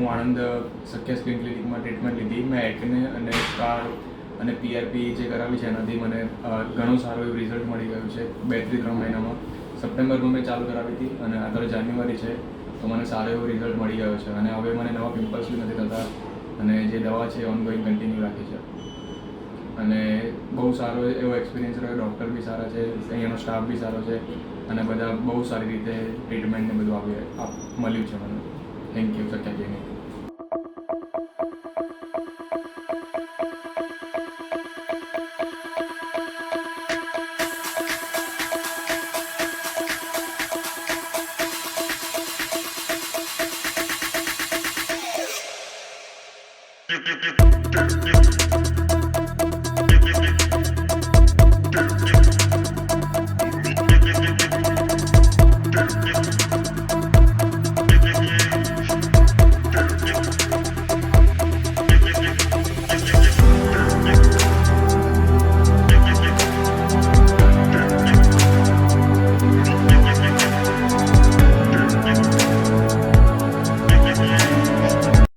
હું આણંદ સખ્યા skin ક્લિનિકમાં treatment લીધી. મેં એકને અને સ્કાર અને PRP જે કરાવી છે એનાથી મને ઘણું સારું એવું રિઝલ્ટ મળી ગયું છે 2 થી 3 મહિનામાં. સપ્ટેમ્બરમાં મેં ચાલુ કરાવી હતી અને અત્યારે જાન્યુઆરી છે તો મને સારો એવો રિઝલ્ટ મળી ગયો છે અને હવે મને નવા પિમ્પલ્સ બી નથી થતા અને જે દવા છે ઓનગોઈંગ કન્ટિન્યુ રાખી છે અને બહુ સારો એવો એક્સપિરિયન્સ રહ્યો. ડૉક્ટર બી સારા છે, અહીંયાનો સ્ટાફ બી સારો છે અને બધા બહુ સારી રીતે ટ્રીટમેન્ટને બધું મળ્યું છે મને. Thank you Sakhya clinic. You